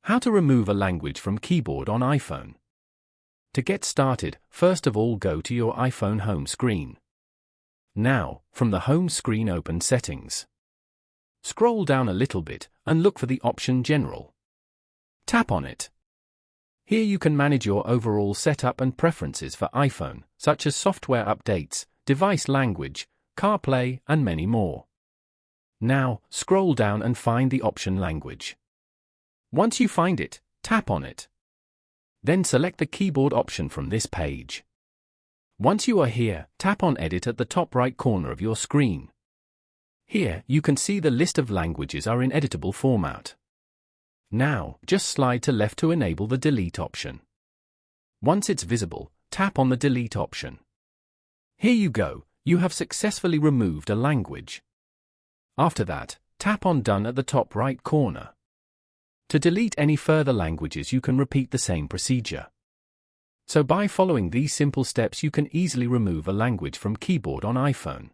How to remove a language from keyboard on iPhone. To get started, first of all go to your iPhone home screen. Now, from the home screen open Settings. Scroll down a little bit and look for the option General. Tap on it. Here you can manage your overall setup and preferences for iPhone, such as software updates, device language, CarPlay, and many more. Now, scroll down and find the option Language. Once you find it, tap on it. Then select the keyboard option from this page. Once you are here, tap on Edit at the top right corner of your screen. Here, you can see the list of languages are in editable format. Now, just slide to left to enable the Delete option. Once it's visible, tap on the Delete option. Here you go, you have successfully removed a language. After that, tap on Done at the top right corner. To delete any further languages, you can repeat the same procedure. So by following these simple steps, you can easily remove a language from keyboard on iPhone.